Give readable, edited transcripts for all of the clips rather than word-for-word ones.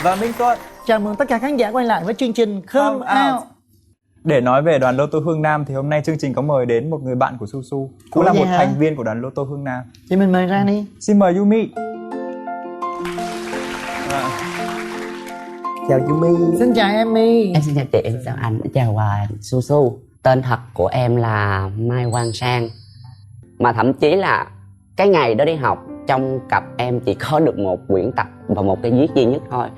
và Minh Tuấn. Chào mừng tất cả khán giả quay lại với chương trình Come Out. Để nói về đoàn Lô Tô Hương Nam thì hôm nay chương trình có mời đến một người bạn của Su Su, cũng Ủa là vậy một hả? thành viên của đoàn Lô Tô Hương Nam. Chị mình mời ra đi. Xin mời Yumi. Chào Yumi. Xin chào Emmy. Em xin chào chị, em chào anh, chào Su Su. Tên thật của em là Mai Quang Sang. Mà thậm chí là cái ngày đó đi học, trong cặp em chỉ có được một quyển tập và một cái viết duy nhất thôi.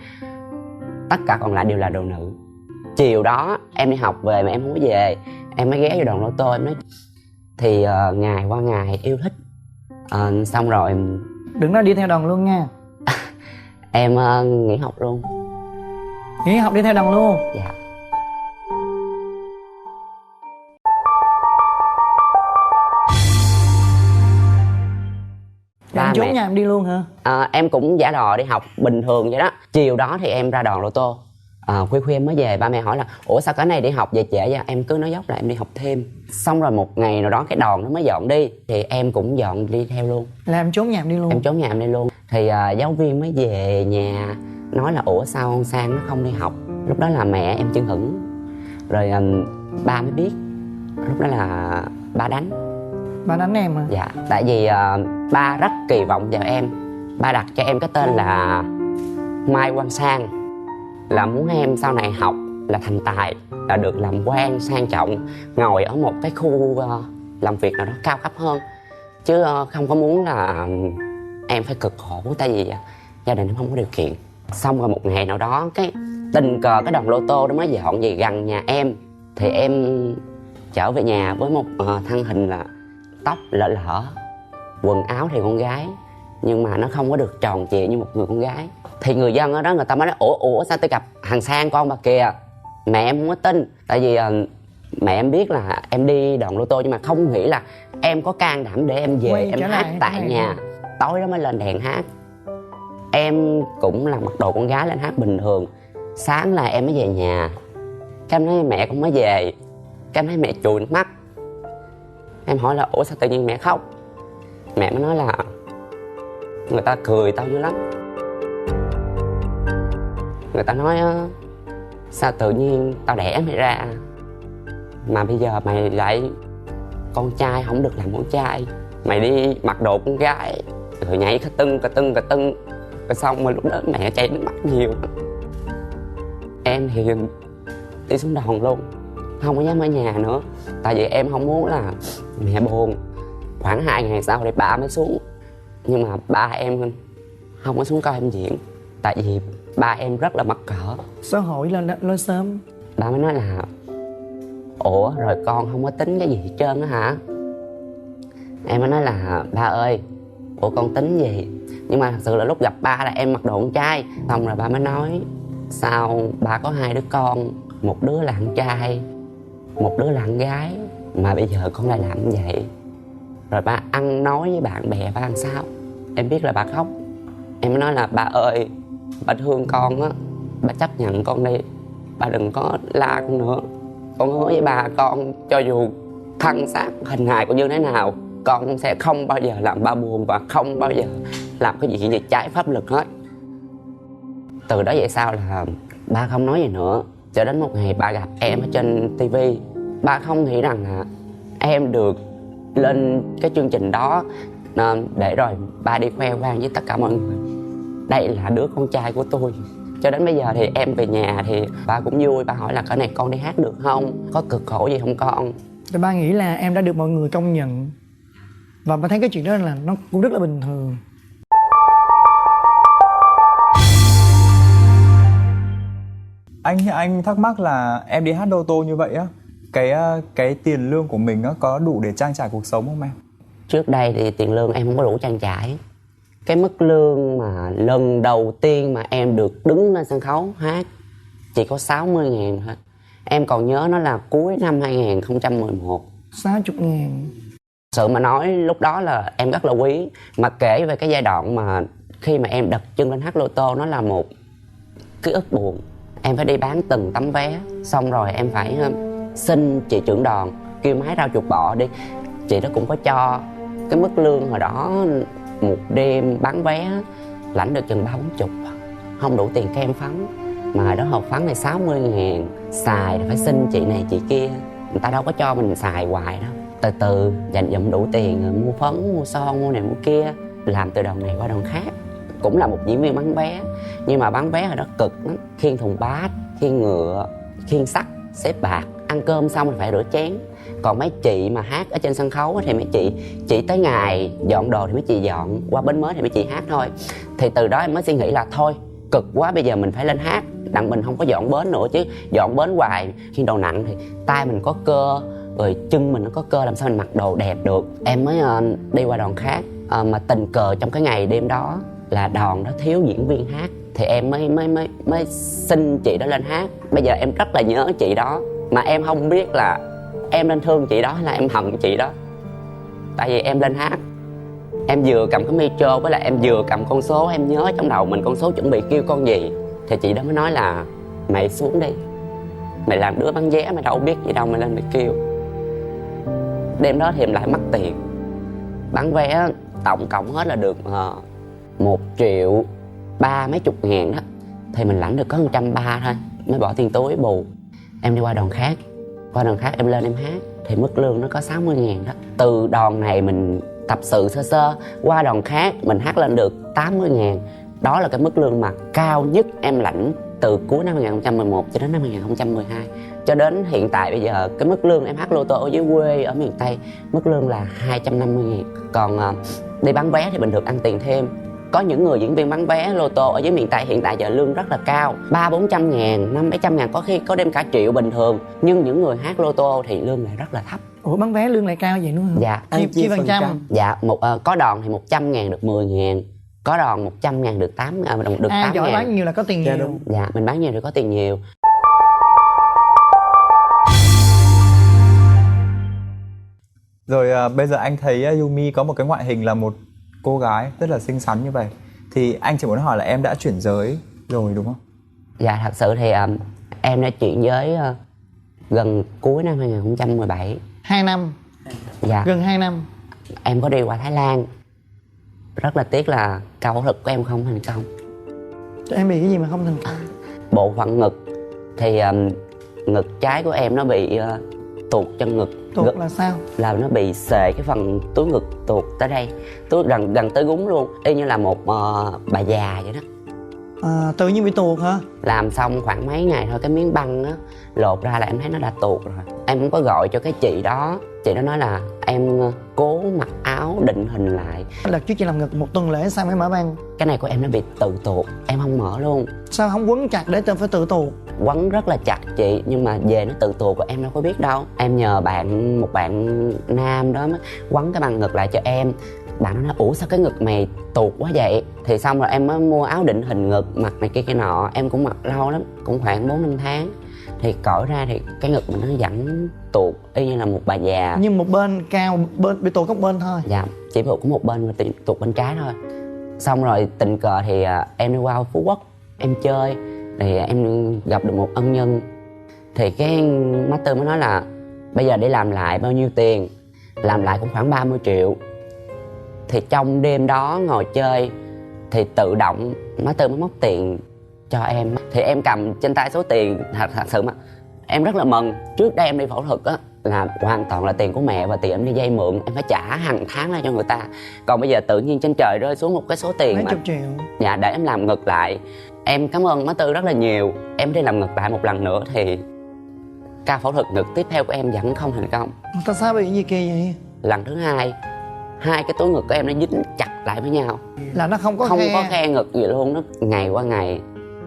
Tất cả còn lại đều là đồ nữ. Chiều đó em đi học về mà em không có về, em mới ghé vô đoàn Lô Tô em nói. Thì ngày qua ngày yêu thích. Xong rồi Đừng nói đi theo đoàn luôn nha. em nghỉ học luôn. Nghỉ học đi theo đoàn luôn. Dạ. Em trốn nhà em đi luôn hả? Em cũng giả đò đi học bình thường vậy đó. Chiều đó thì em ra đoàn Lô Tô. Khuya khuya mới về, ba mẹ hỏi là ủa sao cái này đi học về trễ vậy? Em cứ nói dốc là em đi học thêm. Xong rồi một ngày nào đó cái đoàn nó mới dọn đi, thì em cũng dọn đi theo luôn. Là em trốn nhà em đi luôn. Em trốn nhà em đi luôn. Thì giáo viên mới về nhà nói là ủa sao con Sang nó không đi học. Lúc đó là mẹ em chưng hửng. Rồi ba mới biết. Lúc đó là ba đánh. Ba đánh em hả? Dạ, tại vì ba rất kỳ vọng vào em. Ba đặt cho em cái tên là Mai Quang Sang, là muốn em sau này học là thành tài, là được làm quan sang trọng, ngồi ở một cái khu làm việc nào đó cao cấp hơn. Chứ không có muốn là em phải cực khổ, tại vì gia đình em không có điều kiện. Xong rồi một ngày nào đó cái tình cờ cái đoàn Lô Tô đó mới dọn về gần nhà em. Thì em trở về nhà với một thân hình là tóc lỡ lỡ, quần áo thì con gái nhưng mà nó không có được tròn trịa như một người con gái. Thì người dân ở đó người ta mới nói ủa sao tôi gặp thằng Sang con bà kìa. Mẹ em không có tin, tại vì mẹ em biết là em đi đoàn Lô Tô nhưng mà không nghĩ là em có can đảm để em về em hát tại nhà. Tối đó mới lên đèn hát. Em cũng là mặc đồ con gái lên hát bình thường. Sáng là em mới về nhà. Cái em nói mẹ con mới về. Cái em thấy mẹ chùi nước mắt. Em hỏi là ủa sao tự nhiên mẹ khóc. Mẹ mới nói là người ta cười tao dữ lắm. Người ta nói sao tự nhiên tao đẻ mày ra mà bây giờ mày lại con trai không được làm con trai, mày đi mặc đồ con gái rồi nhảy cà tưng. Rồi xong rồi lúc đó mẹ chảy nước mắt nhiều. Em thì đi xuống đòn luôn, không có dám ở nhà nữa, tại vì em không muốn là mẹ buồn. Khoảng 2 ngày sau thì ba mới xuống, nhưng mà ba em không có xuống coi em diễn, tại vì ba em rất là mắc cỡ. Xã hội lên sớm. Ba mới nói là ủa rồi con không có tính cái gì hết trơn á hả. Em mới nói là ba ơi, ủa con tính gì. Nhưng mà thật sự là lúc gặp ba là em mặc đồ con trai. Xong rồi ba mới nói sao ba có 2 đứa con, một đứa là con trai, một đứa là con gái, mà bây giờ con lại làm như vậy. Rồi ba ăn nói với bạn bè ba làm sao. Em biết là bà khóc. Em mới nói là ba ơi, ba thương con á, ba chấp nhận con đi, ba đừng có la con nữa. Con hứa với ba con cho dù thân xác hình hài của như thế nào, con sẽ không bao giờ làm ba buồn và không bao giờ làm cái gì trái pháp luật hết. Từ đó về sau là ba không nói gì nữa. Cho đến một ngày ba gặp em ở trên TV. Ba không nghĩ rằng là em được lên cái chương trình đó để rồi ba đi khoe khoang với tất cả mọi người đây là đứa con trai của tôi. Cho đến bây giờ thì em về nhà thì ba cũng vui. Ba hỏi là cỡ này con đi hát được không, có cực khổ gì không con. Thì ba nghĩ là em đã được mọi người công nhận, và ba thấy cái chuyện đó là nó cũng rất là bình thường. Anh thắc mắc là em đi hát Lô Tô như vậy á, cái tiền lương của mình á có đủ để trang trải cuộc sống không em? Trước đây thì tiền lương em không có đủ trang trải. Cái mức lương mà lần đầu tiên mà em được đứng lên sân khấu hát chỉ có 60.000 thôi. Em còn nhớ nó là cuối năm 2011. 60.000. Sự mà nói lúc đó là em rất là quý. Mà kể về cái giai đoạn mà khi mà em đặt chân lên hát Lô Tô, nó là một ký ức buồn. Em phải đi bán từng tấm vé. Xong rồi em phải xin chị trưởng đoàn kêu máy rau chuột bọ đi. Chị đó cũng có cho. Cái mức lương hồi đó một đêm bán vé lãnh được chừng 30-40. không đủ tiền kem phấn. Mà hồi đó hộp phấn này 60.000, xài là phải xin chị này chị kia, người ta đâu có cho mình xài hoài đâu. Từ từ dành dụm đủ tiền rồi mua phấn, mua son, mua này mua kia, làm từ đoàn này qua đoàn khác. Cũng là một diễn viên bán vé, nhưng mà bán vé hồi đó cực lắm. Khiêng thùng bát, khiêng ngựa, khiêng sắt, xếp bạc. Ăn cơm xong mình phải rửa chén. Còn mấy chị mà hát ở trên sân khấu thì mấy chị tới ngày dọn đồ thì mấy chị dọn, qua bến mới thì mấy chị hát thôi. Thì từ đó em mới suy nghĩ là thôi cực quá, bây giờ mình phải lên hát. Đặng mình không có dọn bến nữa, chứ dọn bến hoài khi đồ nặng thì tay mình có cơ, rồi chân mình nó có cơ, làm sao mình mặc đồ đẹp được. Em mới đi qua đoàn khác, mà tình cờ trong cái ngày đêm đó là đoàn đó thiếu diễn viên hát, thì em mới xin chị đó lên hát. Bây giờ em rất là nhớ chị đó, mà em không biết là em nên thương chị đó hay là em hận chị đó. Tại vì em lên hát, em vừa cầm cái micro với lại em vừa cầm con số, em nhớ trong đầu mình con số chuẩn bị kêu con gì. Thì chị đó mới nói là mày xuống đi, mày làm đứa bán vé, mày đâu biết gì đâu, mày lên mày kêu. Đêm đó thì em lại mất tiền. Bán vé tổng cộng hết là được 1.300.000 mấy chục ngàn đó. Thì mình lãnh được có 130 thôi, mới bỏ tiền túi bù. Em đi qua đoàn khác, em lên em hát thì mức lương nó có 60.000 đó. Từ đoàn này mình tập sự sơ sơ, qua đoàn khác mình hát lên được 80.000. Đó là cái mức lương mà cao nhất em lãnh từ cuối năm 2011 cho đến năm 2012. Cho đến hiện tại bây giờ, cái mức lương em hát lô tô ở dưới quê ở miền Tây, mức lương là 250.000. Còn đi bán vé thì mình được ăn tiền thêm. Có những người diễn viên bán vé lô tô ở dưới miền Tây hiện tại giờ lương rất là cao, 300-400 ngàn, 500-700 ngàn, có khi có đêm cả triệu bình thường. Nhưng những người hát lô tô thì lương lại rất là thấp. Ủa bán vé lương lại cao vậy nữa hả? Dạ. Chia phần trăm. Dạ, có đòn thì 100 ngàn được 10 ngàn, có đòn 100 ngàn được 8 ngàn. Giỏi bán nhiều là có tiền nhiều. Đúng. Dạ, mình bán nhiều thì có tiền nhiều. Rồi bây giờ anh thấy Yumi có một cái ngoại hình là một cô gái rất là xinh xắn như vậy, thì anh chỉ muốn hỏi là em đã chuyển giới rồi đúng không? Dạ, thật sự thì em đã chuyển giới gần cuối năm 2017. 2 năm. Dạ. Gần 2 năm. Em có đi qua Thái Lan. Rất là tiếc là ca phẫu thuật của em không thành công. Em bị cái gì mà không thành công? Bộ phận ngực thì ngực trái của em nó bị tuột chân ngực. Tuột là sao? Là nó bị xề cái phần túi ngực tuột tới đây, túi gần tới gúng luôn, y như là một bà già vậy đó. Tự nhiên bị tuột hả? Làm xong khoảng mấy ngày thôi, cái miếng băng á lột ra là em thấy nó đã tuột rồi. Em cũng có gọi cho cái chị đó nói là em cố mặc áo định hình lại. Đợt trước chị làm ngực 1 tuần lễ sao mới mở băng? Cái này của em nó bị tự tuột, em không mở luôn. Sao không quấn chặt để tôi phải tự tuột? Quấn rất là chặt chị, nhưng mà về nó tự tuột và em đâu có biết đâu. Em nhờ một bạn nam đó mới quấn cái băng ngực lại cho em. Bạn nó nói ủa sao cái ngực mày tuột quá vậy? Thì xong rồi em mới mua áo định hình ngực, mặc này kia cái nọ. Em cũng mặc lâu lắm, cũng khoảng 4-5 tháng. Thì cởi ra thì cái ngực mình nó vẫn tuột y như là một bà già. Nhưng một bên cao, bên bị tuột góc bên thôi. Dạ, chỉ tuột có một bên và tuột bên trái thôi. Xong rồi tình cờ thì em đi qua Phú Quốc em chơi, thì em gặp được một ân nhân. Thì cái master mới nói là bây giờ để làm lại bao nhiêu tiền? Làm lại cũng khoảng 30 triệu. Thì trong đêm đó ngồi chơi thì tự động master mới móc tiền cho em. Thì em cầm trên tay số tiền thật sự mà em rất là mừng. Trước đây em đi phẫu thuật á là hoàn toàn là tiền của mẹ và tiền em đi vay mượn, em phải trả hàng tháng ra cho người ta. Còn bây giờ tự nhiên trên trời rơi xuống một cái số tiền mấy mà chục triệu. dạ, để em làm ngực lại. Em cảm ơn má Tư rất là nhiều. Em đi làm ngực lại một lần nữa thì ca phẫu thuật ngực tiếp theo của em vẫn không thành công. Tại sao bị gì kỳ vậy? Lần thứ hai cái túi ngực của em nó dính chặt lại với nhau, Là nó không có khe ngực gì luôn. Nó ngày qua ngày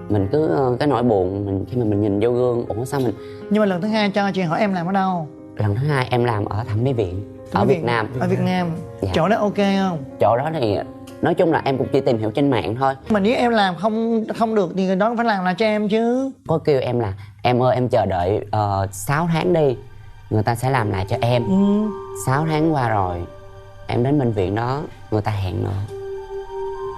mình cứ cái nỗi buồn khi mà mình nhìn vô gương, ủa sao mình. Nhưng mà lần thứ hai cho chị hỏi em làm ở đâu? Lần thứ hai em làm ở thẩm mỹ viện ở Việt Nam. Ở Việt Nam. Dạ. Chỗ đó ok không? Chỗ đó thì nói chung là em cũng chỉ tìm hiểu trên mạng thôi. Mà nếu em làm không được thì người đó phải làm lại cho em chứ. Có kêu em là em ơi em chờ đợi 6 tháng đi, người ta sẽ làm lại cho em. 6 tháng qua rồi em đến bệnh viện đó, người ta hẹn nữa.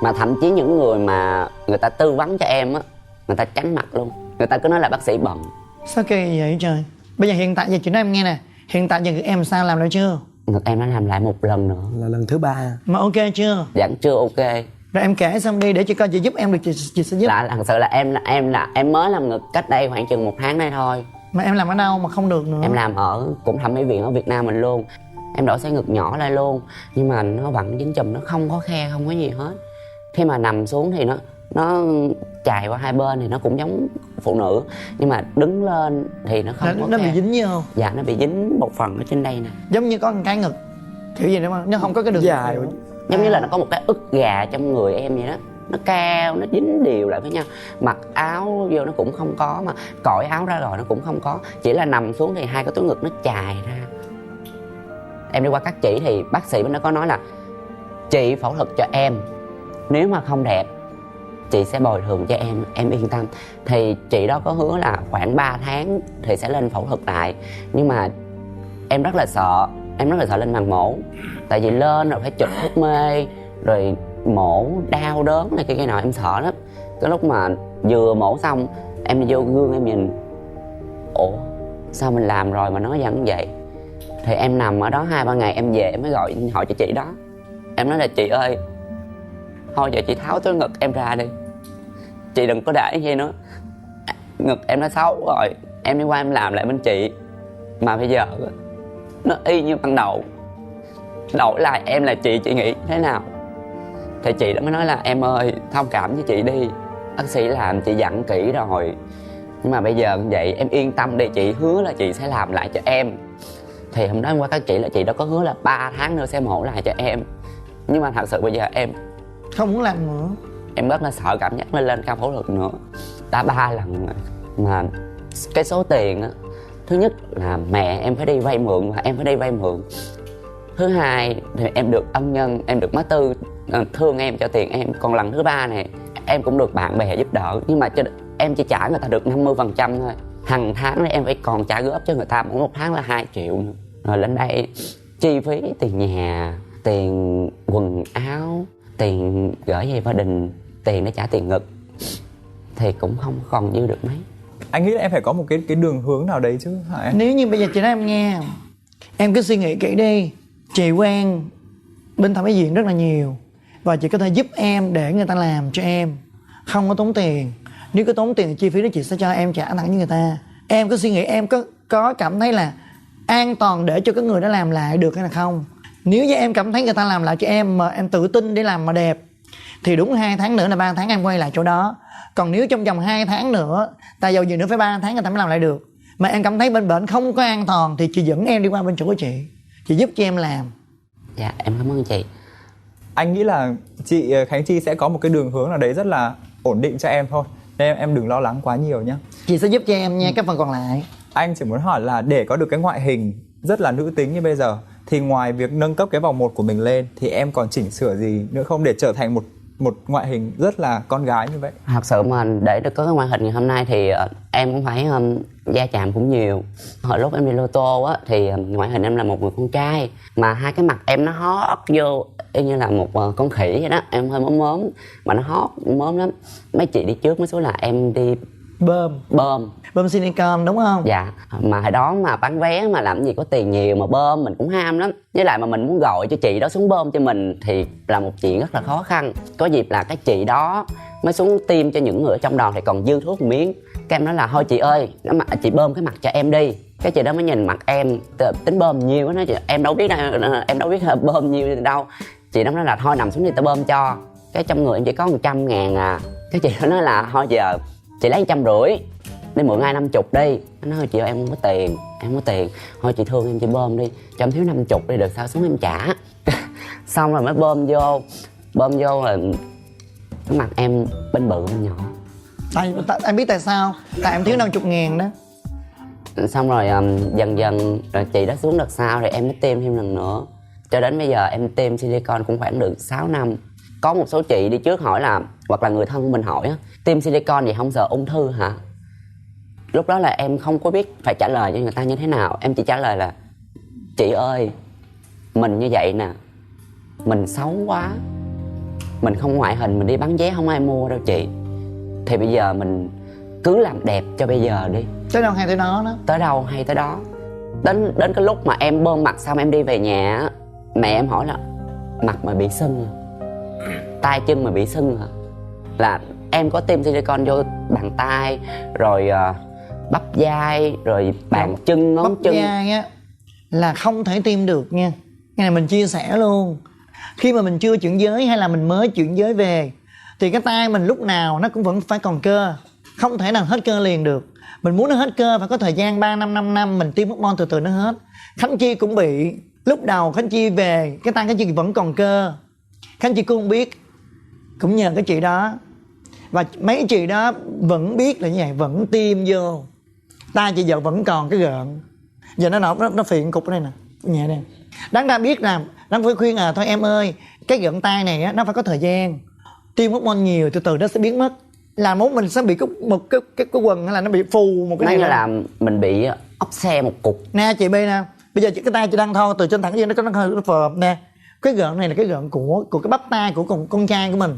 Mà thậm chí những người mà người ta tư vấn cho em á, người ta tránh mặt luôn. Người ta cứ nói là bác sĩ bận. Sao kỳ vậy trời? Bây giờ hiện tại giờ chị nói em nghe nè, hiện tại giờ em sao làm lại chưa? Ngực em đã làm lại một lần nữa. Là lần thứ 3. Mà ok chưa? Vẫn chưa ok. Rồi em kể xong đi để chị coi chị giúp em được, chị sẽ giúp. Thật sự là em mới làm ngực cách đây khoảng chừng 1 tháng nay thôi. Mà em làm ở đâu mà không được nữa? Em làm ở cũng thẩm mỹ viện ở Việt Nam mình luôn. Em đổi size ngực nhỏ lại luôn, nhưng mà nó vẫn dính chùm, nó không có khe, không có gì hết. Khi mà nằm xuống thì nó chày qua hai bên thì nó cũng giống phụ nữ, nhưng mà đứng lên thì nó không có Nó khe. bị dính vô. Dạ, nó bị dính một phần ở trên đây nè, Giống như có một cái ngực kiểu gì đó mà nó không có cái đường Dài. giống như là nó có một cái ức gà trong người em vậy đó. Nó cao, nó dính đều lại với nhau. Mặc áo vô nó cũng không có, mà cởi áo ra rồi nó cũng không có. Chỉ là nằm xuống thì hai cái túi ngực nó chài ra. Em đi qua cắt chỉ thì bác sĩ bên đó có nói là chị phẫu thuật cho em, nếu mà không đẹp chị sẽ bồi thường cho em yên tâm. Thì chị đó có hứa là khoảng 3 tháng thì sẽ lên phẫu thuật lại. Nhưng mà em rất là sợ lên màng mổ. Tại vì lên rồi phải chụp thuốc mê, rồi mổ đau đớn này kia nọ, em sợ lắm. Cái lúc mà vừa mổ xong, em vô gương em nhìn, ủa sao mình làm rồi mà nó vẫn vậy. Thì em nằm ở đó 2-3 ngày, em về em mới gọi hỏi cho chị đó. Em nói là chị ơi, thôi giờ chị tháo túi ngực em ra đi, chị đừng có để gì nữa, ngực em nó xấu rồi. Em đi qua em làm lại bên chị, mà bây giờ nó y như ban đầu. Đổi lại em là chị nghĩ thế nào? Thì chị đó mới nói là em ơi, thông cảm với chị đi, bác sĩ làm chị dặn kỹ rồi, nhưng mà bây giờ vậy em yên tâm đi, chị hứa là chị sẽ làm lại cho em. Thì hôm đó em qua các chị là chị đó có hứa là 3 tháng nữa sẽ mổ lại cho em. Nhưng mà thật sự bây giờ em không muốn làm nữa. Em rất là sợ cảm giác lên ca phẫu thuật nữa. Đã 3 lần rồi. Mà cái số tiền á, thứ nhất là mẹ em phải đi vay mượn và em phải đi vay mượn. Thứ hai thì em được ân nhân, em được má Tư thương em cho tiền em. Còn lần thứ ba này em cũng được bạn bè giúp đỡ, nhưng mà em chỉ trả người ta được 50% thôi. Hàng tháng này em phải còn trả góp cho người ta, mỗi một tháng là 2 triệu nữa. Rồi lên đây chi phí tiền nhà, tiền quần áo, tiền gửi về gia đình, tiền để trả tiền ngực thì cũng không còn dư được mấy. Anh nghĩ là em phải có một cái đường hướng nào đấy chứ hả em? Nếu như bây giờ chị nói em nghe, em cứ suy nghĩ kỹ đi. Chị quen bên thẩm mỹ viện rất là nhiều, và chị có thể giúp em để người ta làm cho em, không có tốn tiền. Nếu có tốn tiền thì chi phí đó chị sẽ cho em trả thẳng với người ta. Em cứ suy nghĩ em có cảm thấy là an toàn để cho cái người đó làm lại được hay là không. Nếu như em cảm thấy người ta làm lại cho em mà em tự tin để làm mà đẹp, thì đúng 2 tháng nữa là 3 tháng em quay lại chỗ đó. Còn nếu trong vòng 2 tháng nữa, tại dầu gì nữa phải 3 tháng người ta mới làm lại được, mà em cảm thấy bên bệnh không có an toàn, thì chị dẫn em đi qua bên chỗ của chị giúp cho em làm. Dạ em cảm ơn chị. Anh nghĩ là chị Khánh Chi sẽ có một cái đường hướng nào đấy rất là ổn định cho em thôi, nên em đừng lo lắng quá nhiều nhé. Chị sẽ giúp cho em nha cái phần còn lại. Anh chỉ muốn hỏi là để có được cái ngoại hình rất là nữ tính như bây giờ, thì ngoài việc nâng cấp cái vòng một của mình lên thì em còn chỉnh sửa gì nữa không để trở thành một ngoại hình rất là con gái như vậy? Thật sự mà để được có cái ngoại hình ngày hôm nay thì em cũng phải va chạm cũng nhiều. Hồi lúc em đi lô tô á thì ngoại hình em là một người con trai, mà hai cái mặt em nó hót vô y như là một con khỉ vậy đó. Em hơi móm mà nó hót móm lắm. Mấy chị đi trước mới số là em đi bơm silicon đúng không? Dạ, mà hồi đó mà bán vé mà làm gì có tiền nhiều mà bơm mình cũng ham lắm. Với lại mà mình muốn gọi cho chị đó xuống bơm cho mình thì là một chuyện rất là khó khăn. Có dịp là cái chị đó mới xuống tiêm cho những người ở trong đoàn thì còn dư thuốc một miếng. Cái em nói là thôi chị ơi, chị bơm cái mặt cho em đi. Cái chị đó mới nhìn mặt em, tính bơm nhiều quá, nói chị em đâu biết bơm nhiều đâu. Chị đó nói là thôi nằm xuống đi tao bơm cho. Cái trong người em chỉ có 100.000 à. Cái chị đó nói là thôi giờ chị lấy 150, đi mượn ai 50 đi. Nó nói chị ơi em không có tiền, thôi chị thương em chị bơm đi, cho em thiếu 50 đi, được sao xuống em trả. Xong rồi mới bơm vô là cái mặt em bên bự bên nhỏ. Tại em biết tại sao? Tại em thiếu 50.000 đó. Xong rồi dần rồi chị đã xuống đợt sau thì em mới tiêm thêm lần nữa. Cho đến bây giờ em tiêm silicone cũng khoảng được 6 năm. Có một số chị đi trước hỏi là, hoặc là người thân của mình hỏi á, tiêm silicone vậy không sợ ung thư hả? Lúc đó là em không có biết phải trả lời cho người ta như thế nào. Em chỉ trả lời là chị ơi, mình như vậy nè, mình xấu quá, mình không ngoại hình, mình đi bán vé không ai mua đâu chị. Thì bây giờ mình cứ làm đẹp cho bây giờ đi, Tới đâu hay tới đó đó. tới đâu hay tới đó. Đến cái lúc mà em bơm mặt xong em đi về nhà, mẹ em hỏi là mặt mày bị sưng à? tay chân mà bị sưng hả? Là em có tiêm silicone vô bàn tay, rồi bắp vai, rồi bàn chân, ngón bắp chân. vai á là không thể tiêm được nha. Cái này mình chia sẻ luôn. Khi mà mình chưa chuyển giới hay là mình mới chuyển giới về thì cái tay mình lúc nào nó cũng vẫn phải còn cơ, không thể nào hết cơ liền được. Mình muốn nó hết cơ phải có thời gian 3 năm 5 năm mình tiêm hormone từ từ nó hết. Khánh Chi cũng bị. Lúc đầu Khánh Chi về cái tay Khánh Chi vẫn còn cơ, Khánh Chi cũng không biết, cũng nhờ cái chị đó. Và mấy chị đó vẫn biết là như vậy, vẫn tiêm vô. Tay chị giờ vẫn còn cái gợn. Giờ nó phiện cục ở đây nè, nhẹ đây. Đáng ra biết là đáng phải khuyên thôi em ơi, cái gợn tay này á, nó phải có thời gian. Tiêm hormone nhiều từ từ nó sẽ biến mất. Là muốn mình sẽ bị một cái quần hay là nó bị phù một cái Nó này là mình bị ốc xe một cục. nè chị B nè, bây giờ cái tay chị đang thon từ trên thẳng trên nó hơi phợp nè. Cái gợn này là cái gợn của cái bắp tay của con trai của mình,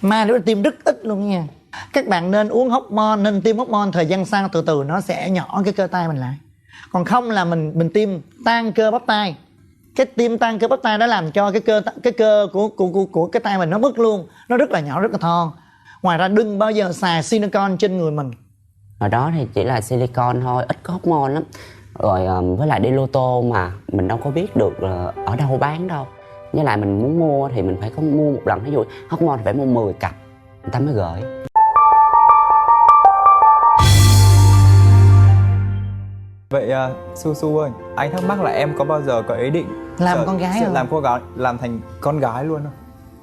mà nếu tiêm rất ít luôn nha. Các bạn nên uống hormone, nên tiêm hormone, thời gian sau từ từ nó sẽ nhỏ cái cơ tay mình lại. Còn không là mình tiêm tan cơ bắp tay. Cái tiêm tan cơ bắp tay đó làm cho cái cơ của cái tay mình nó mất luôn, nó rất là nhỏ, rất là thon. Ngoài ra đừng bao giờ xài silicone trên người mình. Ở đó thì chỉ là silicone thôi, ít có hormone lắm. Rồi với lại đi lô tô mà mình đâu có biết được là ở đâu bán đâu. Với lại mình muốn mua thì mình phải có mua một lần. Ví dụ hormone thì phải mua 10 cặp người ta mới gửi. Vậy Su Su ơi, anh thắc mắc là em có bao giờ có ý định Làm con gái không? làm thành con gái luôn không?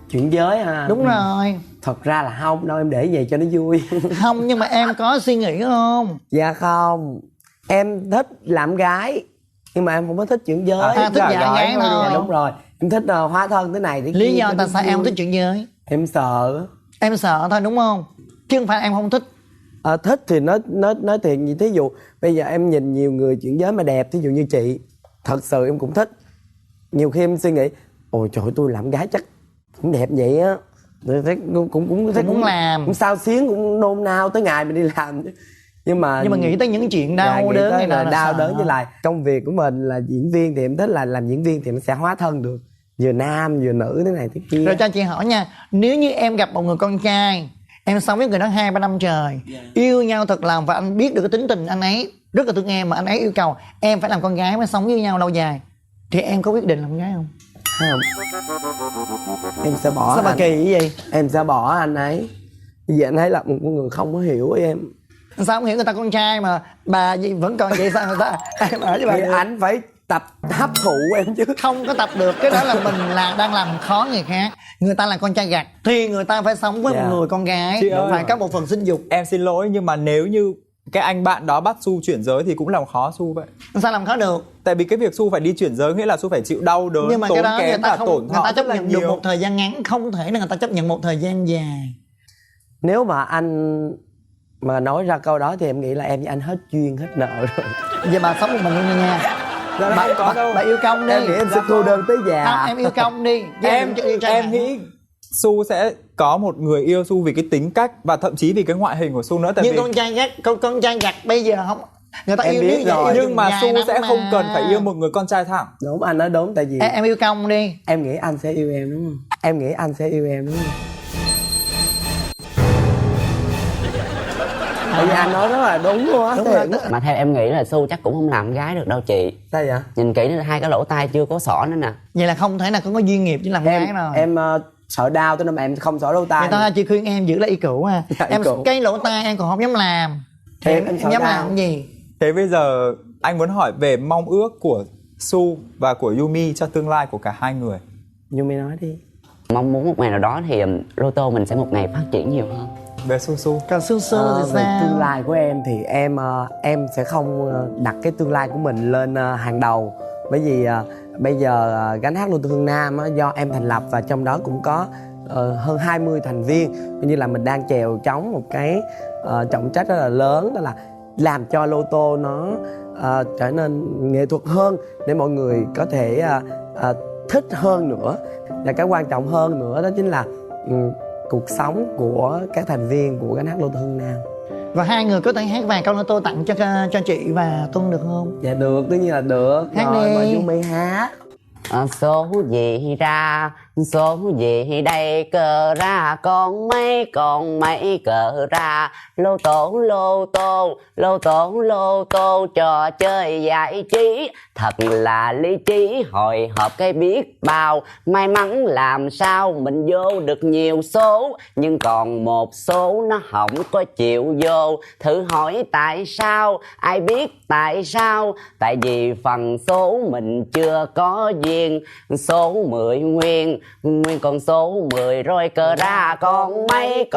Chuyển giới ha? Đúng rồi. Thật ra là không đâu, em để về cho nó vui. Không, nhưng mà em có suy nghĩ không? Dạ không, em thích làm gái nhưng mà em không có thích chuyển giới. Thích dạ, dạ gái gái thôi. thôi. Dạ, đúng rồi, em thích hóa thân thế này thế kia. Lý do cho tại nó sao em không vui. thích chuyện giới? Em sợ. Em sợ thôi đúng không? Chứ không phải em không thích. Thích thì nói thiệt gì, thí dụ bây giờ em nhìn nhiều người chuyển giới mà đẹp, thí dụ như chị, thật sự em cũng thích. Nhiều khi em suy nghĩ ôi trời ơi, tôi làm gái chắc cũng đẹp vậy á. Thấy cũng muốn làm. cũng sao xuyến, cũng nôn nao tới ngày mình đi làm chứ. Nhưng mà nghĩ tới những chuyện đau nghĩ đớn tới này là là đau sợ. đớn, với lại công việc của mình là diễn viên thì em thích là làm diễn viên thì nó sẽ hóa thân được, vừa nam vừa nữ thế này thế kia. Rồi cho chị hỏi nha, nếu như em gặp một người con trai, em sống với người đó 2-3 năm trời, yêu nhau thật lòng và anh biết được cái tính tình anh ấy rất là thương em, mà anh ấy yêu cầu em phải làm con gái mới sống với nhau lâu dài, thì em có quyết định làm con gái không? Không, em sẽ bỏ Sao mà anh. kỳ vậy? Em sẽ bỏ anh ấy vì anh ấy là một con người không có hiểu em. Sao không hiểu người ta con trai mà bà gì vẫn còn vậy, sao người ta em ở với bà Thì được? anh phải tập hấp thụ em chứ. Không có tập được, cái đó là mình đang làm khó người khác. Người ta là con trai gặt thì người ta phải sống với Dạ. một người con gái, Chị ơi. phải có một phần sinh dục. Em xin lỗi nhưng mà nếu như cái anh bạn đó bắt Su chuyển giới thì cũng làm khó Su vậy. Sao làm khó được? Tại vì cái việc Su phải đi chuyển giới nghĩa là Su phải chịu đau đớn, Nhưng mà tốn cái đó người kém ta và không, tổn người thọ ta rất chấp là nhận được nhiều. một thời gian ngắn, không thể là người ta chấp nhận một thời gian dài. Nếu mà anh mà nói ra câu đó thì em nghĩ là em với anh hết duyên hết nợ rồi. Giờ bà sống một mình luôn nha. Dạ, không có đâu. Bà yêu công đi. Em nghĩ em sẽ Dạ cô không. đơn tới già. Không, em yêu công đi. Chứ yêu trai Em hẳn. nghĩ Su sẽ có một người yêu Su vì cái tính cách và thậm chí vì cái ngoại hình của Su nữa. Tại Nhưng vì con trai gặt bây giờ không, người ta Em yêu biết nếu vậy rồi. yêu nhưng mà dài Su lắm sẽ mà. không cần phải yêu một người con trai thẳng. Đúng, anh nói đúng, tại vì Em yêu công đi. em nghĩ anh sẽ yêu em đúng không? Em nghĩ anh sẽ yêu em đúng không? Tại vì anh nói rất là đúng luôn á. Đúng rồi. Mà theo em nghĩ là Su chắc cũng không làm gái được đâu chị. Sao vậy? Nhìn kỹ là hai cái lỗ tai chưa có xỏ nữa nè. Vậy là không thể nào có duyên nghiệp với làm gái rồi. Em sợ đau cho nên mà em không sợ lỗ tai. Người ta chỉ khuyên em giữ lại y cũ à. Dạ, y Em cũ. cái lỗ tai em còn không dám làm. Thì Em em sợ dám đau. làm cái gì? Thế bây giờ anh muốn hỏi về mong ước của Su và của Yumi cho tương lai của cả hai người. Nhưng mày nói đi. Mong muốn một ngày nào đó thì lô tô mình sẽ một ngày phát triển nhiều hơn. Về Su Su. Còn Su Su thì Về sao? tương lai của em thì em sẽ không đặt cái tương lai của mình lên hàng đầu, bởi vì bây giờ gánh hát Lô Tô Phương Nam do em thành lập và trong đó cũng có hơn 20 thành viên, như là mình đang chèo chống một cái trọng trách rất là lớn, đó là làm cho Lô Tô nó trở nên nghệ thuật hơn để mọi người có thể thích hơn nữa, và cái quan trọng hơn nữa đó chính là cuộc sống của các thành viên của gánh hát Lô Tô Phương Nam. Và hai người có thể hát vài câu Lô Tô tặng cho chị và Tuân được không? Dạ được, tất nhiên là được. Hát rồi đi. mời Yumi hát. Số gì ra Số gì đây cờ ra con mấy cờ ra. Lô tô lô tô lô tô lô tô, trò chơi giải trí thật là lý trí. Hồi hộp cái biết bao, may mắn làm sao mình vô được nhiều số, nhưng còn một số nó không có chịu vô. Thử hỏi tại sao, ai biết tại sao? Tại vì phần số mình chưa có duyên. Số 10 nguyên con số 10 rồi cờ ra con mấy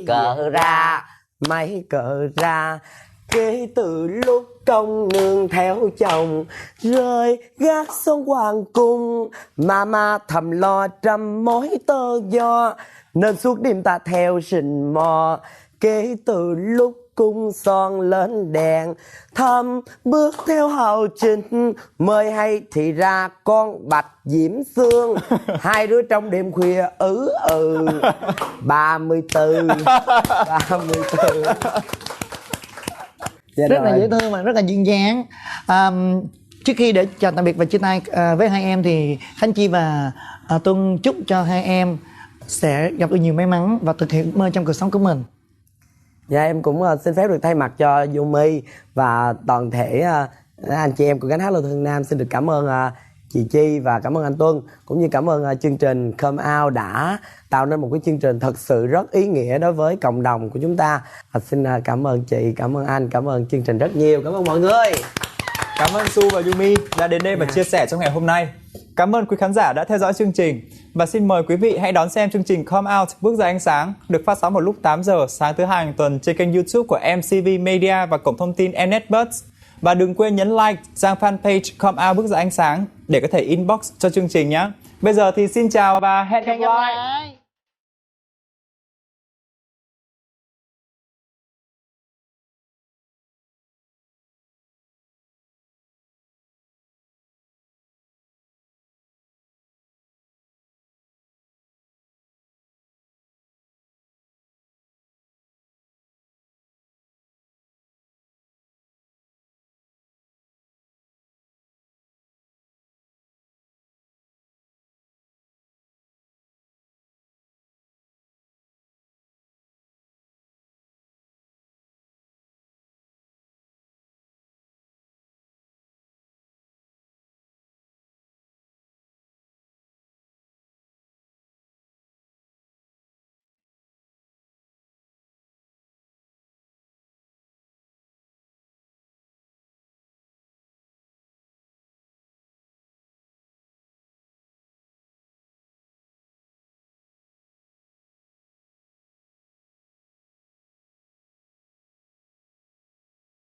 cờ ra. Mấy cờ ra kể từ lúc công nương theo chồng rời gác xuống hoàng cung, mama thầm lo trăm mối tơ do, nên suốt đêm ta theo rình mò. Kể từ lúc cung son lên đèn thầm bước theo hào trình, mới hay thì ra con bạch diễm xương. Hai đứa trong đêm khuya 34 Dạ Rất là rồi. dễ thương và rất là duyên dáng. Trước khi để chào tạm biệt và chia tay với hai em thì Khánh Chi và Tuân chúc cho hai em sẽ gặp được nhiều may mắn và thực hiện ước mơ trong cuộc sống của mình. Dạ em cũng xin phép được thay mặt cho Yumi và toàn thể anh chị em của Gánh Hát Lô Thương Nam xin được cảm ơn chị Chi và cảm ơn anh Tuân, cũng như cảm ơn chương trình Come Out đã tạo nên một cái chương trình thật sự rất ý nghĩa đối với cộng đồng của chúng ta. Xin cảm ơn chị, cảm ơn anh, cảm ơn chương trình rất nhiều, cảm ơn mọi người. Cảm ơn Su và Yumi đã đến đây và chia sẻ trong ngày hôm nay. Cảm ơn quý khán giả đã theo dõi chương trình. Và xin mời quý vị hãy đón xem chương trình Come Out Bước Ra Ánh Sáng được phát sóng vào lúc 8 giờ sáng thứ hai hàng tuần trên kênh YouTube của MCV Media và cổng thông tin Mnet Buds. Và đừng quên nhấn like trang fanpage Come Out Bước Ra Ánh Sáng để có thể inbox cho chương trình nhé. Bây giờ thì xin chào và hẹn gặp lại.